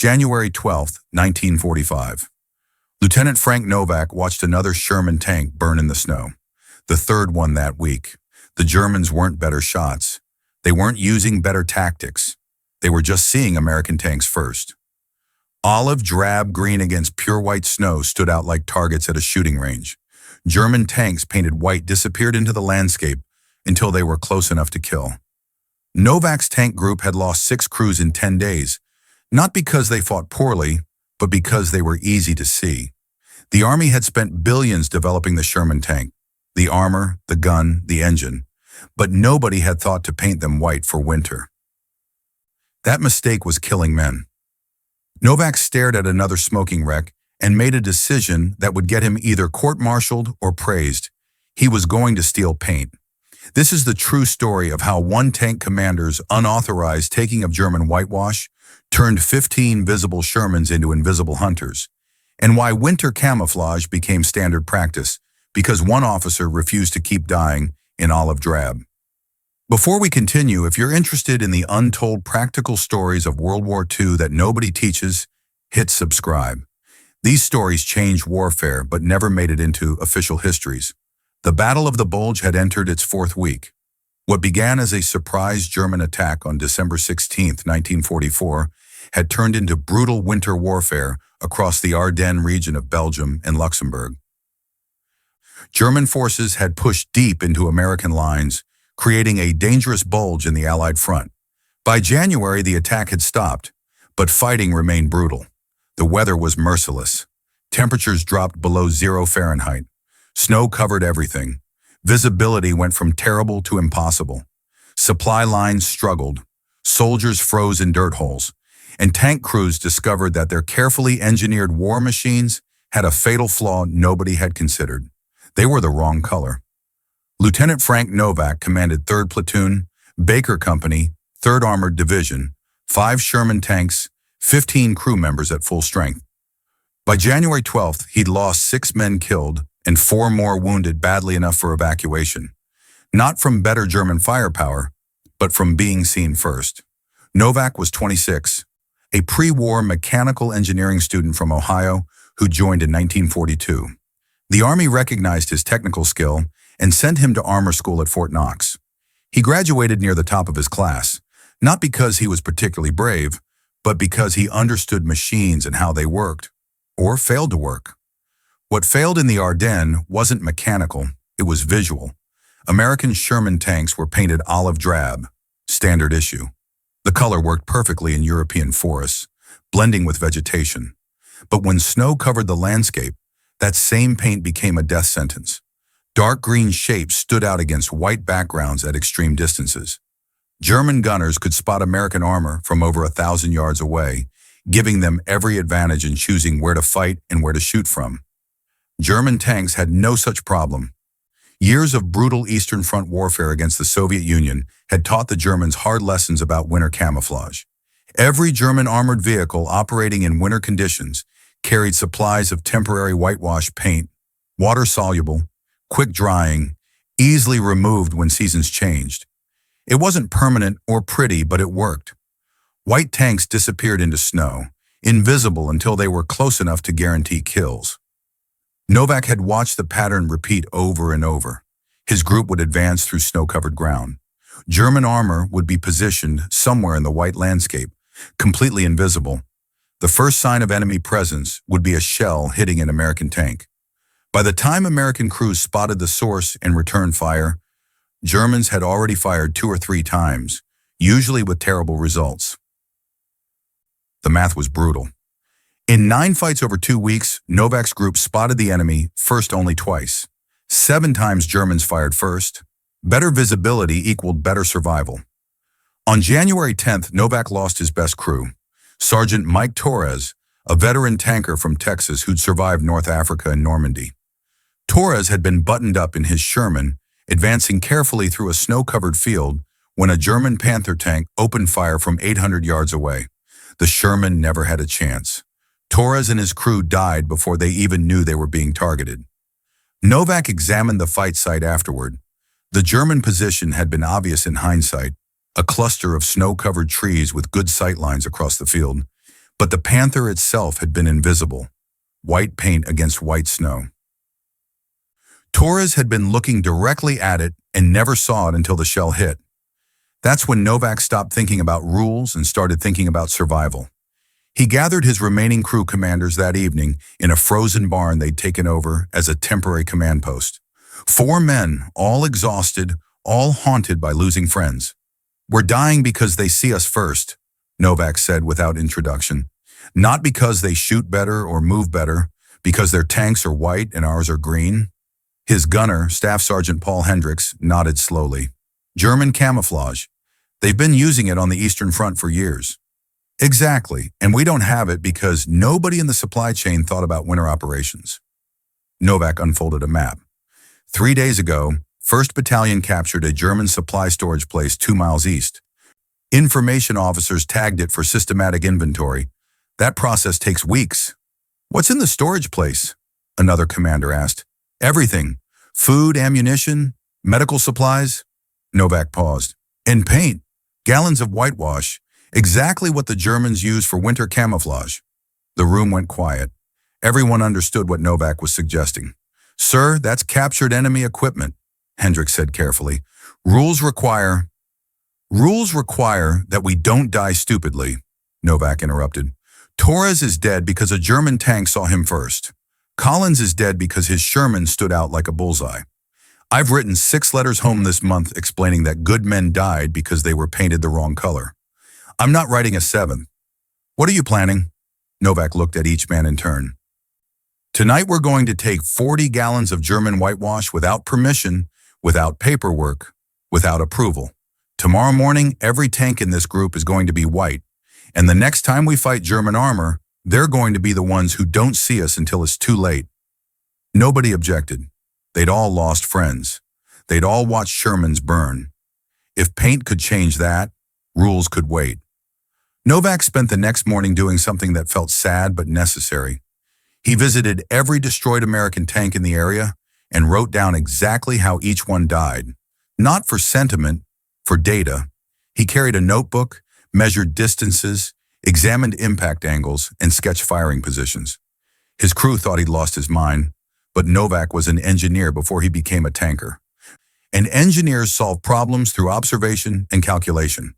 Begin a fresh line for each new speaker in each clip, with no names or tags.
January 12, 1945. Lieutenant Frank Novak watched another Sherman tank burn in the snow, the third one that week. The Germans weren't better shots. They weren't using better tactics. They were just seeing American tanks first. Olive drab green against pure white snow stood out like targets at a shooting range. German tanks painted white disappeared into the landscape until they were close enough to kill. Novak's tank group had lost 6 crews in 10 days, not because they fought poorly, but because they were easy to see. The Army had spent billions developing the Sherman tank, the armor, the gun, the engine, but nobody had thought to paint them white for winter. That mistake was killing men. Novak stared at another smoking wreck and made a decision that would get him either court-martialed or praised. He was going to steal paint. This is the true story of how one tank commander's unauthorized taking of German whitewash turned 15 visible Shermans into invisible hunters, and why winter camouflage became standard practice because one officer refused to keep dying in olive drab. Before we continue, if you're interested in the untold practical stories of World War II that nobody teaches, hit subscribe. These stories changed warfare but never made it into official histories. The Battle of the Bulge had entered its 4th week. What began as a surprise German attack on December 16, 1944, had turned into brutal winter warfare across the Ardennes region of Belgium and Luxembourg. German forces had pushed deep into American lines, creating a dangerous bulge in the Allied front. By January, the attack had stopped, but fighting remained brutal. The weather was merciless. Temperatures dropped below 0 Fahrenheit. Snow covered everything. Visibility went from terrible to impossible. Supply lines struggled. Soldiers froze in dirt holes. And tank crews discovered that their carefully engineered war machines had a fatal flaw nobody had considered. They were the wrong color. Lieutenant Frank Novak commanded 3rd Platoon, Baker Company, 3rd Armored Division, 5 Sherman tanks, 15 crew members at full strength. By January 12th, he'd lost 6 men killed and 4 more wounded badly enough for evacuation. Not from better German firepower, but from being seen first. Novak was 26, a pre-war mechanical engineering student from Ohio who joined in 1942. The Army recognized his technical skill and sent him to armor school at Fort Knox. He graduated near the top of his class, not because he was particularly brave, but because he understood machines and how they worked, or failed to work. What failed in the Ardennes wasn't mechanical, it was visual. American Sherman tanks were painted olive drab, standard issue. The color worked perfectly in European forests, blending with vegetation. But when snow covered the landscape, that same paint became a death sentence. Dark green shapes stood out against white backgrounds at extreme distances. German gunners could spot American armor from over 1,000 yards away, giving them every advantage in choosing where to fight and where to shoot from. German tanks had no such problem. Years of brutal Eastern Front warfare against the Soviet Union had taught the Germans hard lessons about winter camouflage. Every German armored vehicle operating in winter conditions carried supplies of temporary whitewash paint, water-soluble, quick-drying, easily removed when seasons changed. It wasn't permanent or pretty, but it worked. White tanks disappeared into snow, invisible until they were close enough to guarantee kills. Novak had watched the pattern repeat over and over. His group would advance through snow-covered ground. German armor would be positioned somewhere in the white landscape, completely invisible. The first sign of enemy presence would be a shell hitting an American tank. By the time American crews spotted the source and returned fire, Germans had already fired 2 or 3 times, usually with terrible results. The math was brutal. In 9 fights over 2 weeks, Novak's group spotted the enemy first only twice. 7 times Germans fired first. Better visibility equaled better survival. On January 10th, Novak lost his best crew. Sergeant Mike Torres, a veteran tanker from Texas who'd survived North Africa and Normandy. Torres had been buttoned up in his Sherman, advancing carefully through a snow-covered field when a German Panther tank opened fire from 800 yards away. The Sherman never had a chance. Torres and his crew died before they even knew they were being targeted. Novak examined the fight site afterward. The German position had been obvious in hindsight, a cluster of snow-covered trees with good sight lines across the field. But the panther itself had been invisible, white paint against white snow. Torres had been looking directly at it and never saw it until the shell hit. That's when Novak stopped thinking about rules and started thinking about survival. He gathered his remaining crew commanders that evening in a frozen barn they'd taken over as a temporary command post. 4 men, all exhausted, all haunted by losing friends. "We're dying because they see us first," Novak said without introduction. "Not because they shoot better or move better, because their tanks are white and ours are green." His gunner, Staff Sergeant Paul Hendricks, nodded slowly. "German camouflage. They've been using it on the Eastern Front for years." "Exactly, and we don't have it because nobody in the supply chain thought about winter operations." Novak unfolded a map. 3 days ago, 1st Battalion captured a German supply storage place 2 miles east. Information officers tagged it for systematic inventory. That process takes weeks. "What's in the storage place?" another commander asked. "Everything. Food, ammunition, medical supplies." Novak paused. "And paint. Gallons of whitewash. Exactly what the Germans use for winter camouflage." The room went quiet. Everyone understood what Novak was suggesting. "Sir, that's captured enemy equipment," Hendricks said carefully. Rules require that we don't die stupidly," Novak interrupted. "Torres is dead because a German tank saw him first. Collins is dead because his Sherman stood out like a bullseye. I've written 6 letters home this month explaining that good men died because they were painted the wrong color. I'm not writing a 7th. What are you planning?" Novak looked at each man in turn. "Tonight we're going to take 40 gallons of German whitewash without permission, without paperwork, without approval. Tomorrow morning, every tank in this group is going to be white. And the next time we fight German armor, they're going to be the ones who don't see us until it's too late." Nobody objected. They'd all lost friends. They'd all watched Shermans burn. If paint could change that, rules could wait. Novak spent the next morning doing something that felt sad but necessary. He visited every destroyed American tank in the area and wrote down exactly how each one died. Not for sentiment, for data. He carried a notebook, measured distances, examined impact angles, and sketched firing positions. His crew thought he'd lost his mind, but Novak was an engineer before he became a tanker. And engineers solve problems through observation and calculation.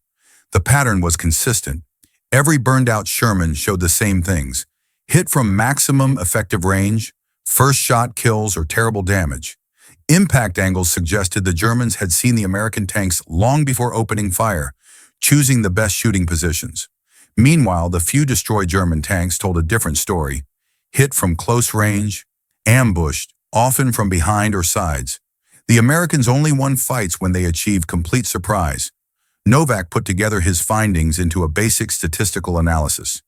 The pattern was consistent. Every burned-out Sherman showed the same things: hit from maximum effective range, first shot kills, or terrible damage. Impact angles suggested the Germans had seen the American tanks long before opening fire, choosing the best shooting positions. Meanwhile, the few destroyed German tanks told a different story: hit from close range, ambushed, often from behind or sides. The Americans only won fights when they achieved complete surprise. Novak put together his findings into a basic statistical analysis.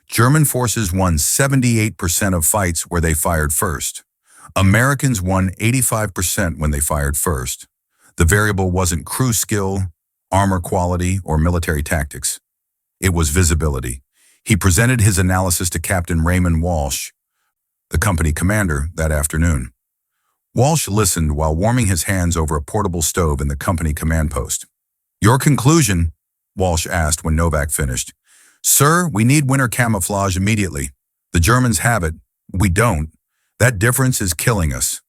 German forces won 78% of fights where they fired first. Americans won 85% when they fired first. The variable wasn't crew skill, armor quality, or military tactics. It was visibility. He presented his analysis to Captain Raymond Walsh, the company commander, that afternoon. Walsh listened while warming his hands over a portable stove in the company command post. "Your conclusion?" Walsh asked when Novak finished. "Sir, we need winter camouflage immediately. The Germans have it. We don't. That difference is killing us."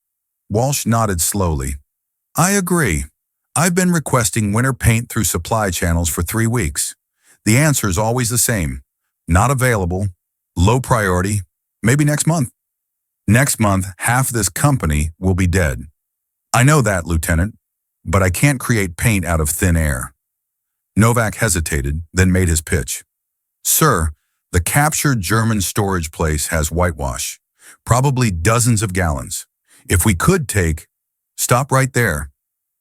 Walsh nodded slowly. "I agree. I've been requesting winter paint through supply channels for 3 weeks. The answer is always the same: not available, low priority, maybe next month. Next month, half this company will be dead." "I know that, Lieutenant, but I can't create paint out of thin air." Novak hesitated, then made his pitch. "Sir, the captured German storage place has whitewash, probably dozens of gallons. If we could take—" "Stop right there."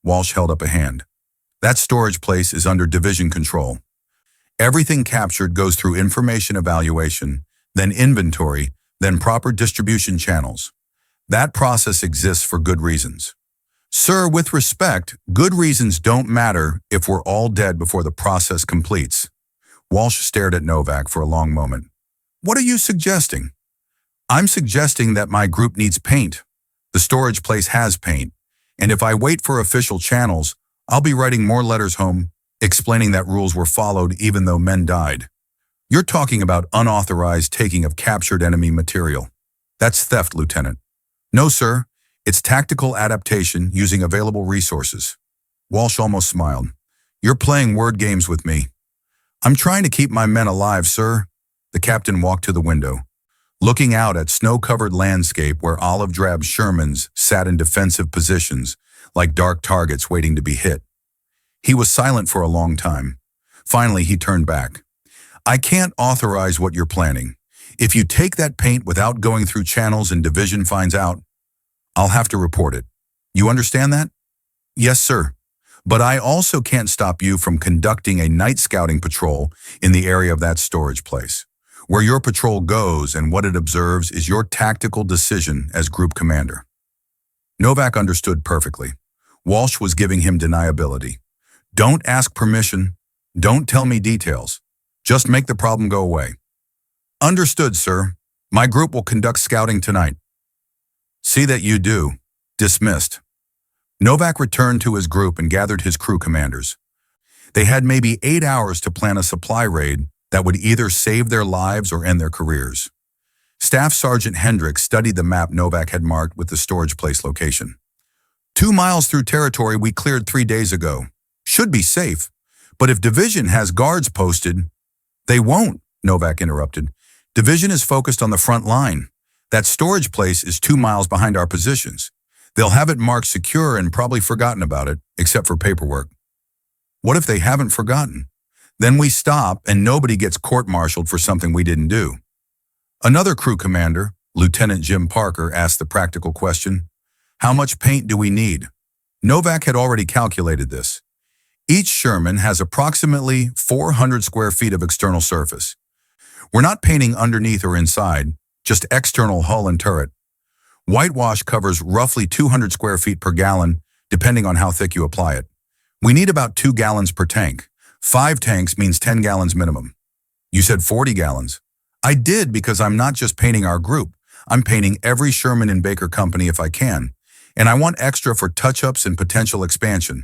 Walsh held up a hand. "That storage place is under division control. Everything captured goes through information evaluation, then inventory, then proper distribution channels. That process exists for good reasons. Sir, with respect, good reasons don't matter if we're all dead before the process completes." Walsh stared at Novak for a long moment. "What are you suggesting?" "I'm suggesting that my group needs paint. The storage place has paint. And if I wait for official channels, I'll be writing more letters home explaining that rules were followed even though men died." You're talking about unauthorized taking of captured enemy material. That's theft, Lieutenant. No, sir. It's tactical adaptation using available resources. Walsh almost smiled. You're playing word games with me. I'm trying to keep my men alive, sir. The captain walked to the window, looking out at snow-covered landscape where olive drab Shermans sat in defensive positions, like dark targets waiting to be hit. He was silent for a long time. Finally, he turned back. I can't authorize what you're planning. If you take that paint without going through channels and division finds out, I'll have to report it. You understand that? Yes, sir. But I also can't stop you from conducting a night scouting patrol in the area of that storage place. Where your patrol goes and what it observes is your tactical decision as group commander. Novak understood perfectly. Walsh was giving him deniability. Don't ask permission. Don't tell me details. Just make the problem go away. Understood, sir. My group will conduct scouting tonight. See that you do. Dismissed. Novak returned to his group and gathered his crew commanders. They had maybe 8 hours to plan a supply raid that would either save their lives or end their careers. Staff Sergeant Hendricks studied the map Novak had marked with the storage place location. 2 miles through territory we cleared 3 days ago. Should be safe. But if Division has guards posted, they won't, Novak interrupted. Division is focused on the front line. That storage place is 2 miles behind our positions. They'll have it marked secure and probably forgotten about it, except for paperwork. What if they haven't forgotten? Then we stop and nobody gets court-martialed for something we didn't do. Another crew commander, Lieutenant Jim Parker, asked the practical question, how much paint do we need? Novak had already calculated this. Each Sherman has approximately 400 square feet of external surface. We're not painting underneath or inside, just external hull and turret. Whitewash covers roughly 200 square feet per gallon, depending on how thick you apply it. We need about 2 gallons per tank. 5 tanks means 10 gallons minimum. You said 40 gallons. I did because I'm not just painting our group. I'm painting every Sherman and Baker company if I can. And I want extra for touch-ups and potential expansion.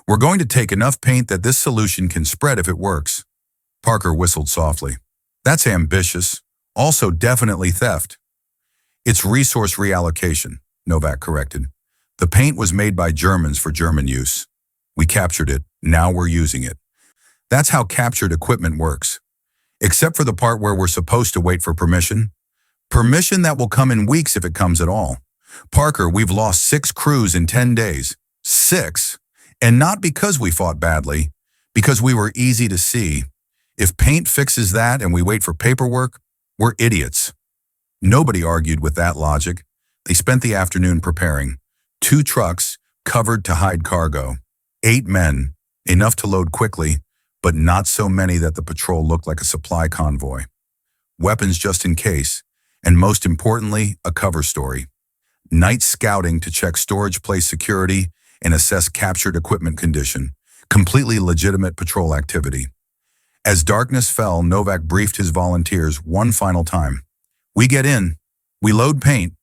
We're going to take enough paint that this solution can spread if it works. Parker whistled softly. That's ambitious. Also definitely theft. It's resource reallocation, Novak corrected. The paint was made by Germans for German use. We captured it. Now we're using it. That's how captured equipment works. Except for the part where we're supposed to wait for permission. Permission that will come in weeks if it comes at all. Parker, we've lost 6 crews in 10 days. 6? And not because we fought badly, because we were easy to see. If paint fixes that and we wait for paperwork, we're idiots. Nobody argued with that logic. They spent the afternoon preparing. 2 trucks covered to hide cargo. 8 men, enough to load quickly, but not so many that the patrol looked like a supply convoy. Weapons just in case, and most importantly, a cover story. Night scouting to check storage place security and assess captured equipment condition. Completely legitimate patrol activity. As darkness fell, Novak briefed his volunteers one final time. We get in, we load paint,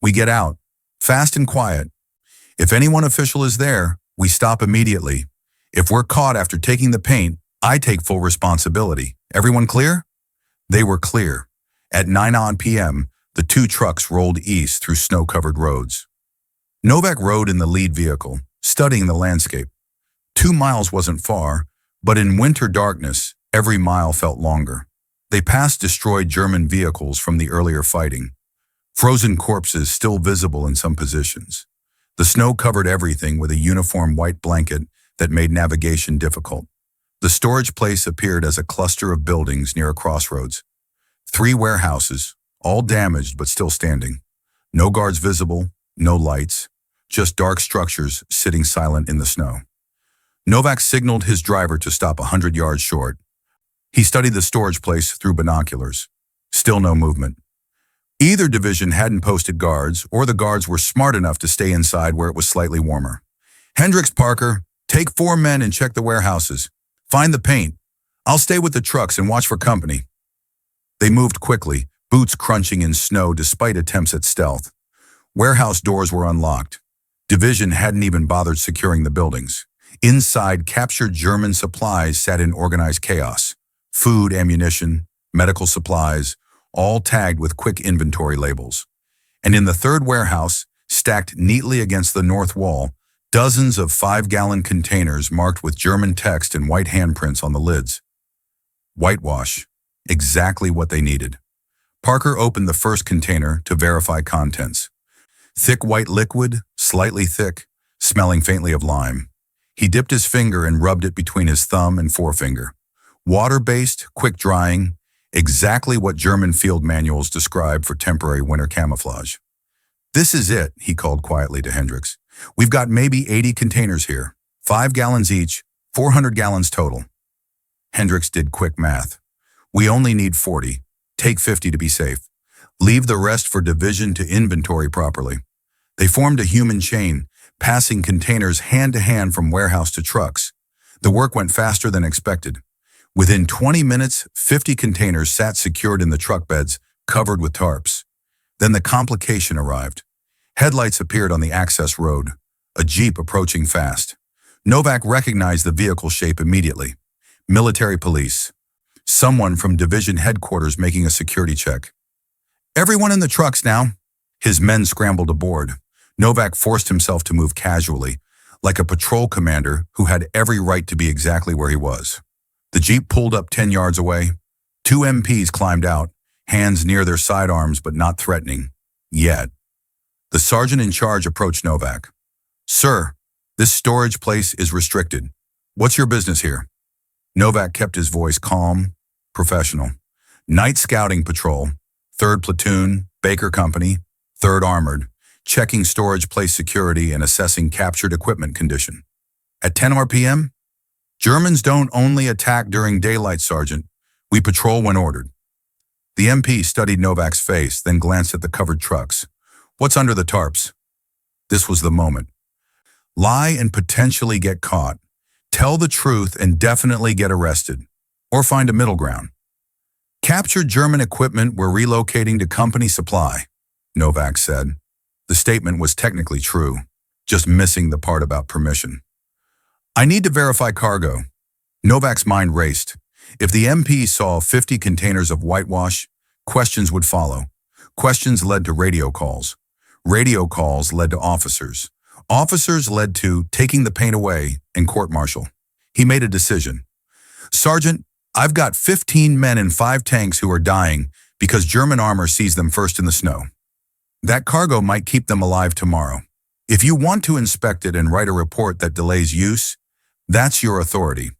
we get out, fast and quiet. If anyone official is there, we stop immediately. If we're caught after taking the paint, I take full responsibility. Everyone clear? They were clear. At 9 p.m., the 2 trucks rolled east through snow-covered roads. Novak rode in the lead vehicle, studying the landscape. 2 miles wasn't far, but in winter darkness, every mile felt longer. They passed destroyed German vehicles from the earlier fighting. Frozen corpses still visible in some positions. The snow covered everything with a uniform white blanket that made navigation difficult. The storage place appeared as a cluster of buildings near a crossroads. 3 warehouses, all damaged but still standing. No guards visible, no lights, just dark structures sitting silent in the snow. Novak signaled his driver to stop 100 yards short. He studied the storage place through binoculars. Still no movement. Either division hadn't posted guards, or the guards were smart enough to stay inside where it was slightly warmer. Hendricks, Parker, take 4 men and check the warehouses. Find the paint. I'll stay with the trucks and watch for company. They moved quickly, boots crunching in snow despite attempts at stealth. Warehouse doors were unlocked. Division hadn't even bothered securing the buildings. Inside, captured German supplies sat in organized chaos. Food, ammunition, medical supplies, all tagged with quick inventory labels. And in the third warehouse, stacked neatly against the north wall, dozens of 5-gallon containers marked with German text and white handprints on the lids. Whitewash, exactly what they needed. Parker opened the first container to verify contents. Thick white liquid, slightly thick, smelling faintly of lime. He dipped his finger and rubbed it between his thumb and forefinger. Water-based, quick-drying, exactly what German field manuals describe for temporary winter camouflage. "This is it," he called quietly to Hendricks. "We've got maybe 80 containers here, 5 gallons each, 400 gallons total." Hendricks did quick math. "We only need 40. Take 50 to be safe. Leave the rest for division to inventory properly." They formed a human chain, passing containers hand to hand from warehouse to trucks. The work went faster than expected. Within 20 minutes, 50 containers sat secured in the truck beds, covered with tarps. Then the complication arrived. Headlights appeared on the access road, a Jeep approaching fast. Novak recognized the vehicle shape immediately. Military police. Someone from division headquarters making a security check. "Everyone in the trucks now." His men scrambled aboard. Novak forced himself to move casually, like a patrol commander who had every right to be exactly where he was. The Jeep pulled up 10 yards away. 2 MPs climbed out, hands near their sidearms but not threatening. Yet. The sergeant in charge approached Novak. "Sir, this storage place is restricted. What's your business here?" Novak kept his voice calm, professional. "Night scouting patrol, 3rd Platoon, Baker Company, 3rd Armored, checking storage place security and assessing captured equipment condition. At 10 RPM? Germans don't only attack during daylight, Sergeant. We patrol when ordered." The MP studied Novak's face, then glanced at the covered trucks. "What's under the tarps?" This was the moment. Lie and potentially get caught. Tell the truth and definitely get arrested. Or find a middle ground. "Captured German equipment we're relocating to company supply," Novak said. The statement was technically true, just missing the part about permission. "I need to verify cargo." Novak's mind raced. If the MP saw 50 containers of whitewash, questions would follow. Questions led to radio calls. Radio calls led to officers. Officers led to taking the paint away and court-martial. He made a decision. "Sergeant, I've got 15 men in 5 tanks who are dying because German armor sees them first in the snow. That cargo might keep them alive tomorrow. If you want to inspect it and write a report that delays use, that's your authority.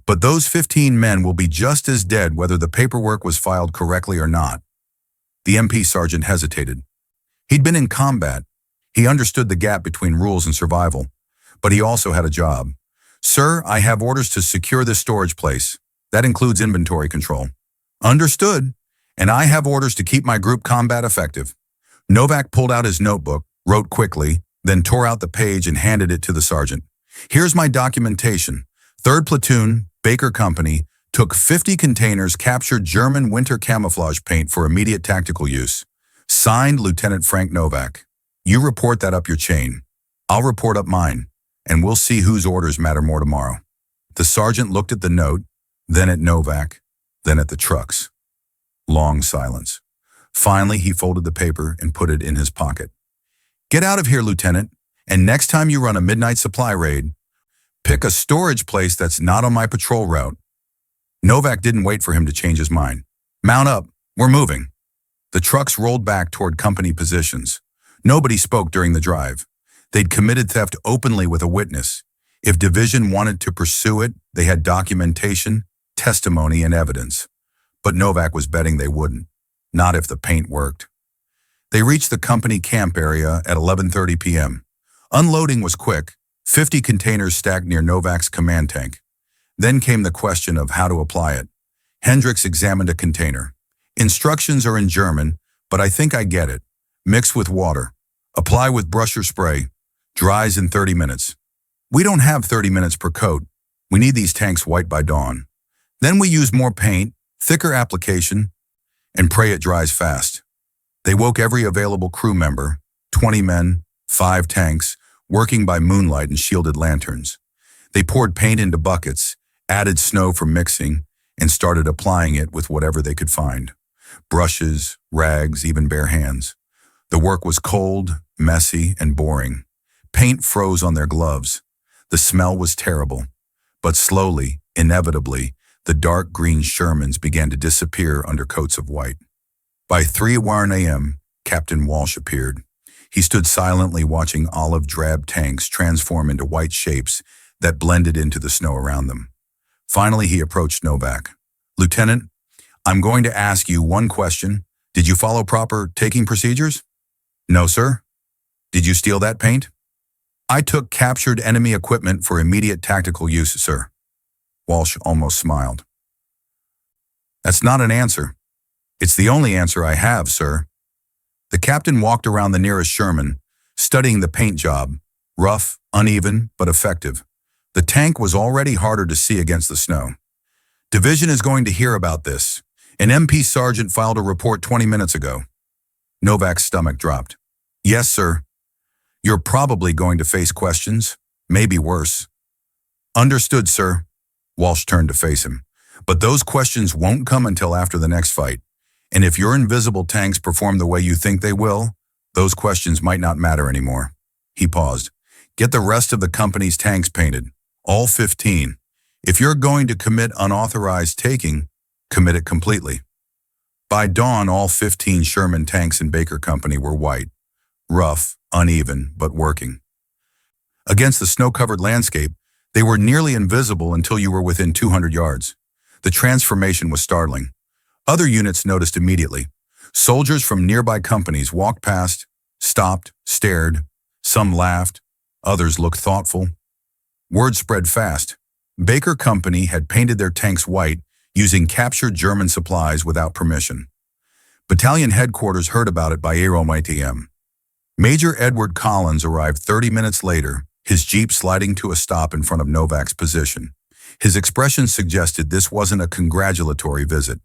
But those 15 men will be just as dead whether the paperwork was filed correctly or not." The MP sergeant hesitated. He'd been in combat. He understood the gap between rules and survival. But he also had a job. "Sir, I have orders to secure this storage place. That includes inventory control." "Understood. And I have orders to keep my group combat effective." Novak pulled out his notebook, wrote quickly, then tore out the page and handed it to the sergeant. "Here's my documentation. 3rd Platoon, Baker Company, took 50 containers captured German winter camouflage paint for immediate tactical use. Signed, Lieutenant Frank Novak. You report that up your chain. I'll report up mine, and we'll see whose orders matter more tomorrow." The sergeant looked at the note, then at Novak, then at the trucks. Long silence. Finally, he folded the paper and put it in his pocket. "Get out of here, Lieutenant, and next time you run a midnight supply raid, pick a storage place that's not on my patrol route." Novak didn't wait for him to change his mind. "Mount up, we're moving." The trucks rolled back toward company positions. Nobody spoke during the drive. They'd committed theft openly with a witness. If division wanted to pursue it, they had documentation, testimony, and evidence. But Novak was betting they wouldn't. Not if the paint worked. They reached the company camp area at 11:30 p.m. Unloading was quick, 50 containers stacked near Novak's command tank. Then came the question of how to apply it. Hendricks examined a container. "Instructions are in German, but I think I get it. Mix with water. Apply with brush or spray. Dries in 30 minutes. We don't have 30 minutes per coat. We need these tanks white by dawn. Then we use more paint, thicker application, and pray it dries fast." They woke every available crew member, 20 men, 5 tanks, working by moonlight and shielded lanterns. They poured paint into buckets, added snow for mixing, and started applying it with whatever they could find. Brushes, rags, even bare hands. The work was cold, messy, and boring. Paint froze on their gloves. The smell was terrible. But slowly, inevitably, the dark green Shermans began to disappear under coats of white. By 3:01 a.m., Captain Walsh appeared. He stood silently watching olive drab tanks transform into white shapes that blended into the snow around them. Finally, he approached Novak. "Lieutenant, I'm going to ask you one question. Did you follow proper taking procedures?" "No, sir." "Did you steal that paint?" "I took captured enemy equipment for immediate tactical use, sir." Walsh almost smiled. "That's not an answer." "It's the only answer I have, sir." The captain walked around the nearest Sherman, studying the paint job. Rough, uneven, but effective. The tank was already harder to see against the snow. "Division is going to hear about this. An MP sergeant filed a report 20 minutes ago." Novak's stomach dropped. "Yes, sir." "You're probably going to face questions, maybe worse." "Understood, sir." Walsh turned to face him. "But those questions won't come until after the next fight. And if your invisible tanks perform the way you think they will, those questions might not matter anymore." He paused. "Get the rest of the company's tanks painted. All 15. If you're going to commit unauthorized taking, commit it completely." By dawn, all 15 Sherman tanks in Baker Company were white. Rough, uneven, but working. Against the snow-covered landscape, they were nearly invisible until you were within 200 yards. The transformation was startling. Other units noticed immediately. Soldiers from nearby companies walked past, stopped, stared. Some laughed. Others looked thoughtful. Word spread fast. Baker Company had painted their tanks white using captured German supplies without permission. Battalion headquarters heard about it by 8 a.m. Major Edward Collins arrived 30 minutes later, his jeep sliding to a stop in front of Novak's position. His expression suggested this wasn't a congratulatory visit.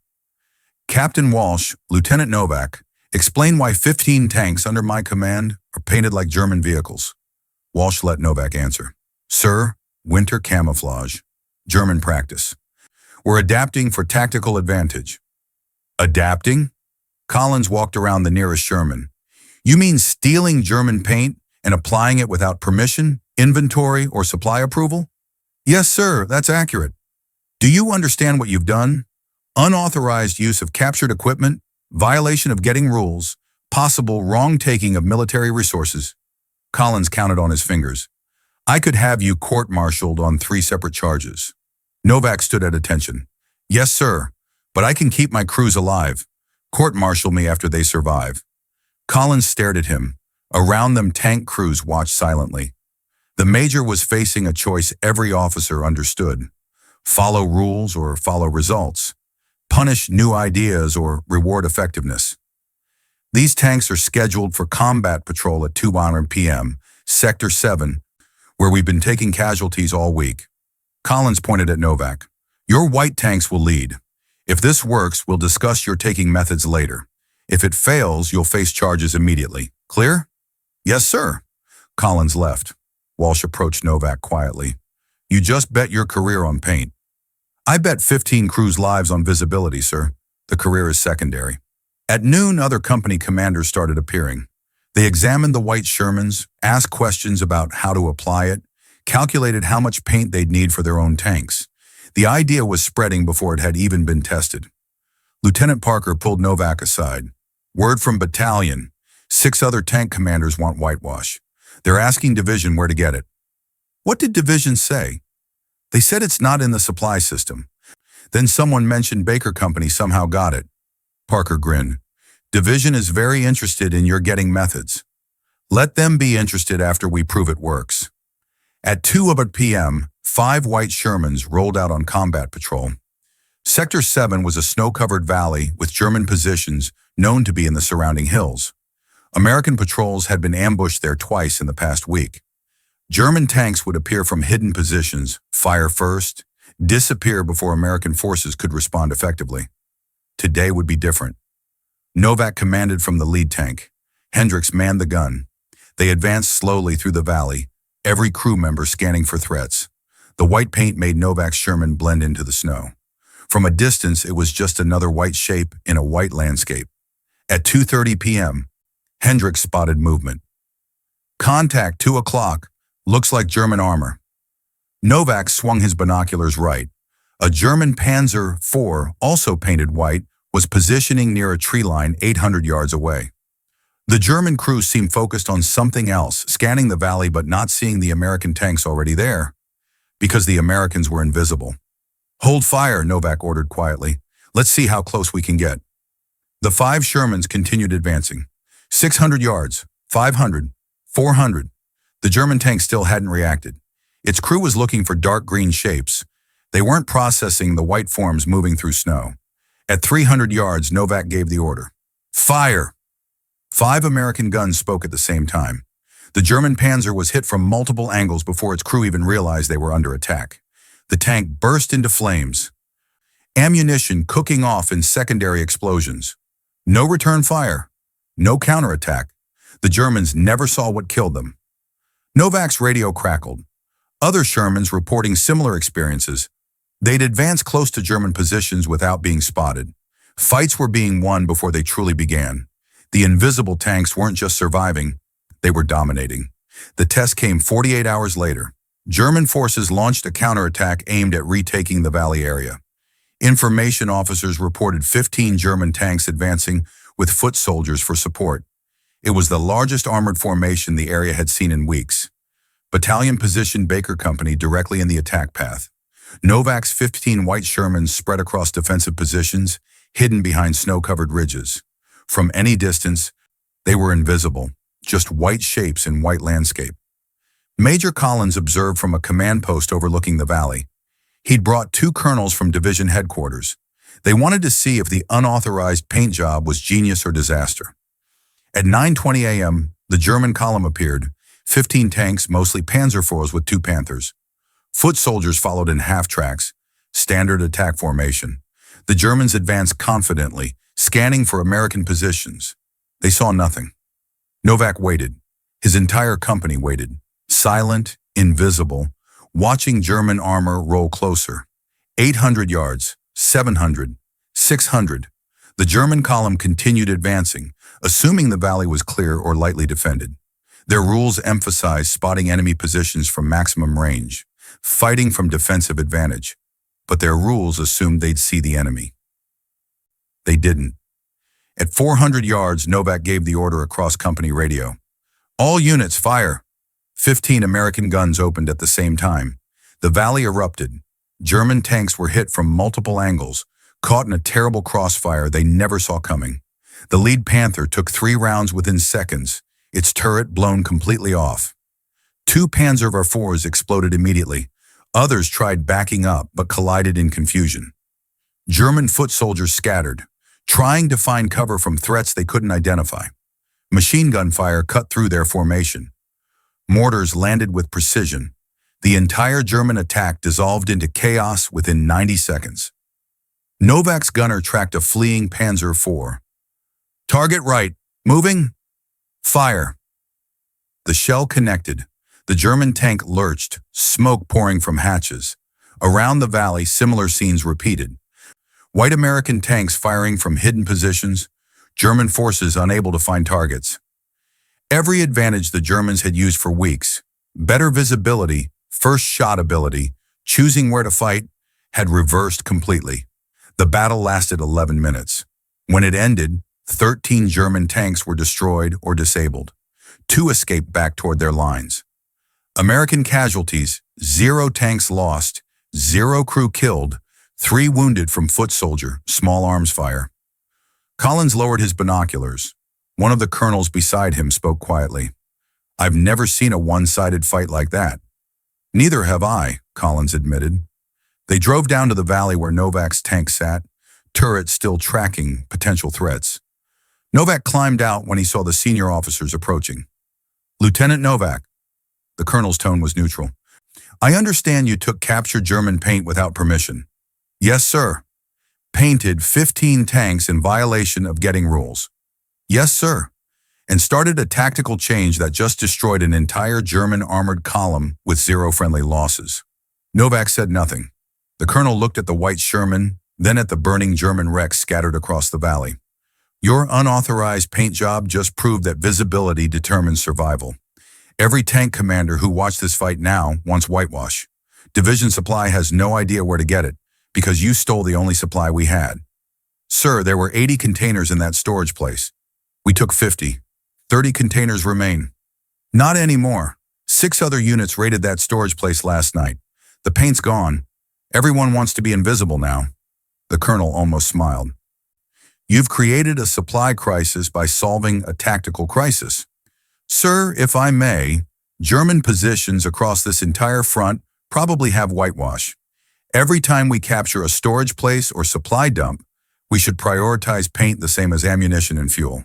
"Captain Walsh, Lieutenant Novak, explain why 15 tanks under my command are painted like German vehicles." Walsh let Novak answer. "Sir, winter camouflage. German practice. We're adapting for tactical advantage." "Adapting?" Collins walked around the nearest Sherman. "You mean stealing German paint and applying it without permission, inventory, or supply approval?" "Yes, sir, that's accurate." "Do you understand what you've done? Unauthorized use of captured equipment, violation of getting rules, possible wrong taking of military resources." Collins counted on his fingers. "I could have you court-martialed on 3 separate charges." Novak stood at attention. "Yes, sir, but I can keep my crews alive. Court-martial me after they survive." Collins stared at him. Around them, tank crews watched silently. The major was facing a choice every officer understood. Follow rules or follow results. Punish new ideas or reward effectiveness. "These tanks are scheduled for combat patrol at 2:00 p.m., Sector 7, where we've been taking casualties all week." Collins pointed at Novak. "Your white tanks will lead. If this works, we'll discuss your taking methods later. If it fails, you'll face charges immediately. Clear?" "Yes, sir." Collins left. Walsh approached Novak quietly. "You just bet your career on paint." "I bet 15 crews' lives on visibility, sir. The career is secondary." At noon, other company commanders started appearing. They examined the white Shermans, asked questions about how to apply it, calculated how much paint they'd need for their own tanks. The idea was spreading before it had even been tested. Lieutenant Parker pulled Novak aside. "Word from battalion. 6 other tank commanders want whitewash. They're asking Division where to get it." "What did Division say?" "They said it's not in the supply system. Then someone mentioned Baker Company somehow got it." Parker grinned. "Division is very interested in your getting methods. Let them be interested after we prove it works." At 2 p.m., 5 white Shermans rolled out on combat patrol. Sector 7 was a snow-covered valley with German positions known to be in the surrounding hills. American patrols had been ambushed there twice in the past week. German tanks would appear from hidden positions, fire first, disappear before American forces could respond effectively. Today would be different. Novak commanded from the lead tank. Hendricks manned the gun. They advanced slowly through the valley, every crew member scanning for threats. The white paint made Novak's Sherman blend into the snow. From a distance, it was just another white shape in a white landscape. At 2:30 p.m., Hendricks spotted movement. Contact, 2 o'clock. Looks like German armor. Novak swung his binoculars right. A German Panzer IV, also painted white, was positioning near a tree line 800 yards away. The German crew seemed focused on something else, scanning the valley but not seeing the American tanks already there, because the Americans were invisible. "Hold fire," Novak ordered quietly. "Let's see how close we can get." The 5 Shermans continued advancing. 600 yards, 500, 400. The German tank still hadn't reacted. Its crew was looking for dark green shapes. They weren't processing the white forms moving through snow. At 300 yards, Novak gave the order. "Fire!" 5 American guns spoke at the same time. The German Panzer was hit from multiple angles before its crew even realized they were under attack. The tank burst into flames. Ammunition cooking off in secondary explosions. No return fire. No counterattack. The Germans never saw what killed them. Novak's radio crackled. Other Shermans reporting similar experiences. They'd advanced close to German positions without being spotted. Fights were being won before they truly began. The invisible tanks weren't just surviving, they were dominating. The test came 48 hours later. German forces launched a counterattack aimed at retaking the valley area. Information officers reported 15 German tanks advancing with foot soldiers for support. It was the largest armored formation the area had seen in weeks. Battalion positioned Baker Company directly in the attack path. Novak's 15 white Shermans spread across defensive positions, hidden behind snow-covered ridges. From any distance, they were invisible, just white shapes in white landscape. Major Collins observed from a command post overlooking the valley. He'd brought 2 colonels from division headquarters. They wanted to see if the unauthorized paint job was genius or disaster. At 9:20 a.m., the German column appeared, 15 tanks, mostly Panzer IVs with 2 Panthers. Foot soldiers followed in half tracks, standard attack formation. The Germans advanced confidently, scanning for American positions. They saw nothing. Novak waited. His entire company waited, silent, invisible, watching German armor roll closer. 800 yards, 700, 600. The German column continued advancing, assuming the valley was clear or lightly defended. Their rules emphasized spotting enemy positions from maximum range, fighting from defensive advantage. But their rules assumed they'd see the enemy. They didn't. At 400 yards, Novak gave the order across company radio. "All units, fire!" 15 American guns opened at the same time. The valley erupted. German tanks were hit from multiple angles, caught in a terrible crossfire they never saw coming. The lead Panther took 3 rounds within seconds, its turret blown completely off. 2 Panzer IVs exploded immediately. Others tried backing up but collided in confusion. German foot soldiers scattered, trying to find cover from threats they couldn't identify. Machine gun fire cut through their formation. Mortars landed with precision. The entire German attack dissolved into chaos within 90 seconds. Novak's gunner tracked a fleeing Panzer IV. "Target right. Moving. Fire." The shell connected. The German tank lurched, smoke pouring from hatches. Around the valley, similar scenes repeated. White American tanks firing from hidden positions, German forces unable to find targets. Every advantage the Germans had used for weeks, better visibility, first shot ability, choosing where to fight, had reversed completely. The battle lasted 11 minutes. When it ended, 13 German tanks were destroyed or disabled. 2 escaped back toward their lines. American casualties, 0 tanks lost, 0 crew killed, 3 wounded from foot soldier, small arms fire. Collins lowered his binoculars. One of the colonels beside him spoke quietly. "I've never seen a one-sided fight like that." "Neither have I," Collins admitted. They drove down to the valley where Novak's tank sat, turrets still tracking potential threats. Novak climbed out when he saw the senior officers approaching. "Lieutenant Novak." The colonel's tone was neutral. "I understand you took captured German paint without permission." "Yes, sir." "Painted 15 tanks in violation of getting rules." "Yes, sir." "And started a tactical change that just destroyed an entire German armored column with 0 friendly losses." Novak said nothing. The colonel looked at the white Sherman, then at the burning German wrecks scattered across the valley. Your unauthorized paint job just proved that visibility determines survival. Every tank commander who watched this fight now wants whitewash. Division supply has no idea where to get it, because you stole the only supply we had. Sir, there were 80 containers in that storage place. We took 50. 30 containers remain. Not anymore. 6 other units raided that storage place last night. The paint's gone. Everyone wants to be invisible now. The colonel almost smiled. You've created a supply crisis by solving a tactical crisis. Sir, if I may, German positions across this entire front probably have whitewash. Every time we capture a storage place or supply dump, we should prioritize paint the same as ammunition and fuel.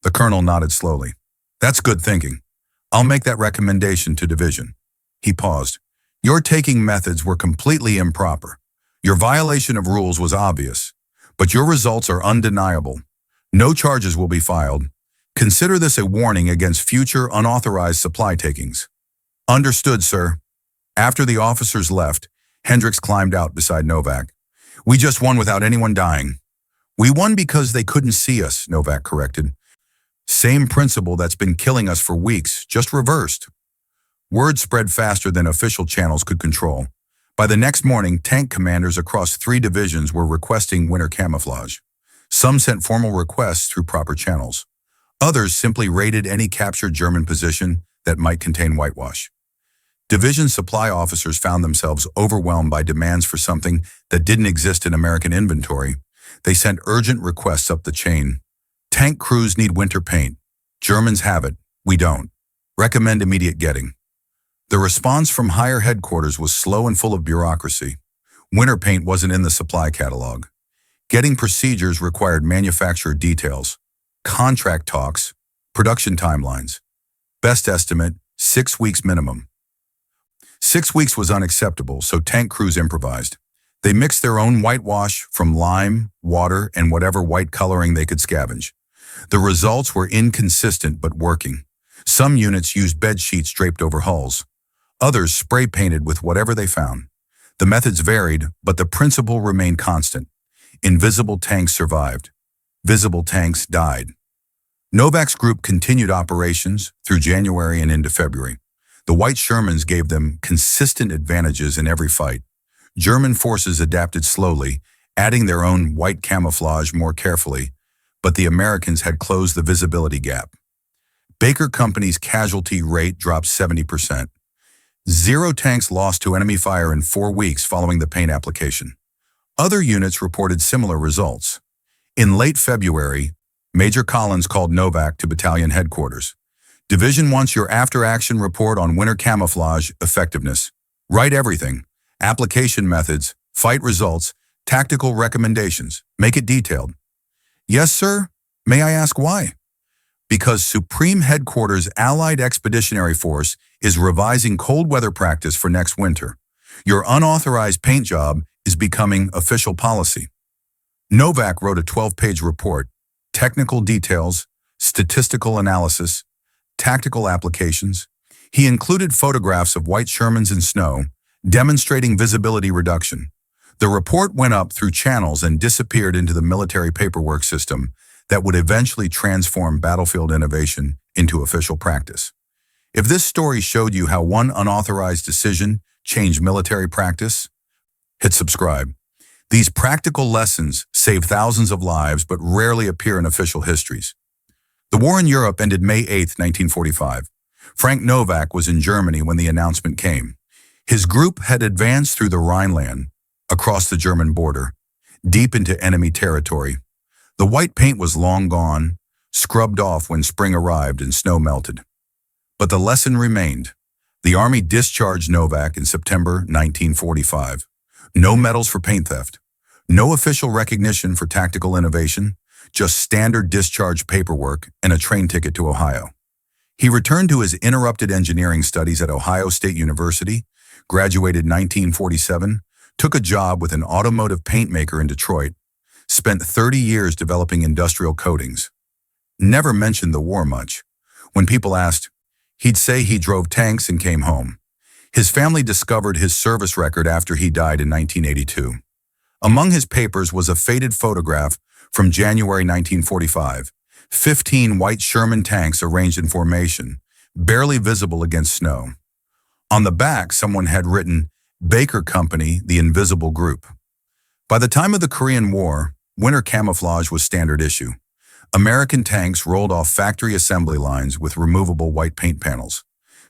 The colonel nodded slowly. That's good thinking. I'll make that recommendation to division. He paused. Your taking methods were completely improper. Your violation of rules was obvious, but your results are undeniable. No charges will be filed. Consider this a warning against future unauthorized supply takings. Understood, sir. After the officers left, Hendricks climbed out beside Novak. We just won without anyone dying. We won because they couldn't see us, Novak corrected. Same principle that's been killing us for weeks, just reversed. Word spread faster than official channels could control. By the next morning, tank commanders across 3 divisions were requesting winter camouflage. Some sent formal requests through proper channels. Others simply raided any captured German position that might contain whitewash. Division supply officers found themselves overwhelmed by demands for something that didn't exist in American inventory. They sent urgent requests up the chain. Tank crews need winter paint. Germans have it. We don't. Recommend immediate getting. The response from higher headquarters was slow and full of bureaucracy. Winter paint wasn't in the supply catalog. Getting procedures required manufacturer details, contract talks, production timelines. Best estimate, 6 weeks minimum. 6 weeks was unacceptable, so tank crews improvised. They mixed their own whitewash from lime, water, and whatever white coloring they could scavenge. The results were inconsistent but working. Some units used bed sheets draped over hulls. Others spray painted with whatever they found. The methods varied, but the principle remained constant. Invisible tanks survived. Visible tanks died. Novak's group continued operations through January and into February. The white Shermans gave them consistent advantages in every fight. German forces adapted slowly, adding their own white camouflage more carefully, but the Americans had closed the visibility gap. Baker Company's casualty rate dropped 70%. 0 tanks lost to enemy fire in 4 weeks following the paint application. Other units reported similar results. In late February, Major Collins called Novak to battalion headquarters. Division wants your after-action report on winter camouflage effectiveness. Write everything. Application methods, fight results, tactical recommendations. Make it detailed. Yes, sir. May I ask why? Because Supreme Headquarters Allied Expeditionary Force is revising cold weather practice for next winter. Your unauthorized paint job is becoming official policy. Novak wrote a 12-page report, technical details, statistical analysis, tactical applications. He included photographs of white Shermans in snow, demonstrating visibility reduction. The report went up through channels and disappeared into the military paperwork system that would eventually transform battlefield innovation into official practice. If this story showed you how one unauthorized decision changed military practice, hit subscribe. These practical lessons save thousands of lives but rarely appear in official histories. The war in Europe ended May 8, 1945. Frank Novak was in Germany when the announcement came. His group had advanced through the Rhineland, across the German border, deep into enemy territory. The white paint was long gone, scrubbed off when spring arrived and snow melted. But the lesson remained. The Army discharged Novak in September 1945. No medals for paint theft. No official recognition for tactical innovation, just standard discharge paperwork and a train ticket to Ohio. He returned to his interrupted engineering studies at Ohio State University, graduated 1947, took a job with an automotive paint maker in Detroit, spent 30 years developing industrial coatings. Never mentioned the war much. When people asked, he'd say he drove tanks and came home. His family discovered his service record after he died in 1982. Among his papers was a faded photograph from January 1945, 15 white Sherman tanks arranged in formation, barely visible against snow. On the back, someone had written, "Baker Company, the Invisible Group." By the time of the Korean War, winter camouflage was standard issue. American tanks rolled off factory assembly lines with removable white paint panels.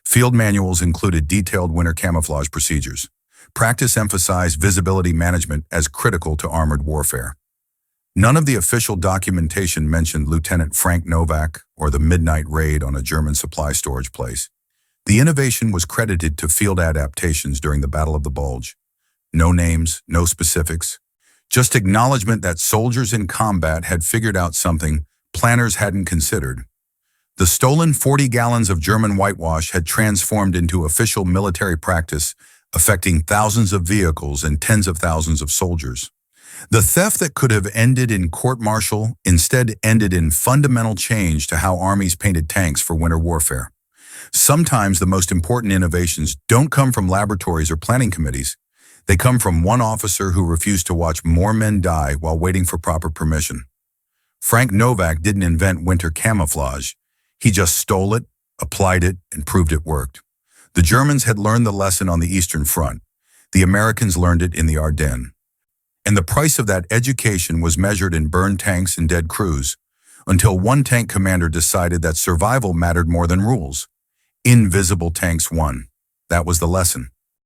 Field manuals included detailed winter camouflage procedures. Practice emphasized visibility management as critical to armored warfare. None of the official documentation mentioned Lieutenant Frank Novak or the midnight raid on a German supply storage place. The innovation was credited to field adaptations during the Battle of the Bulge. No names, no specifics, just acknowledgement that soldiers in combat had figured out something planners hadn't considered. The stolen 40 gallons of German whitewash had transformed into official military practice, affecting thousands of vehicles and tens of thousands of soldiers. The theft that could have ended in court-martial instead ended in fundamental change to how armies painted tanks for winter warfare. Sometimes the most important innovations don't come from laboratories or planning committees. They come from one officer who refused to watch more men die while waiting for proper permission. Frank Novak didn't invent winter camouflage. He just stole it, applied it, and proved it worked. The Germans had learned the lesson on the Eastern Front. The Americans learned it in the Ardennes. And the price of that education was measured in burned tanks and dead crews, until one tank commander decided that survival mattered more than rules. Invisible tanks won. That was the lesson.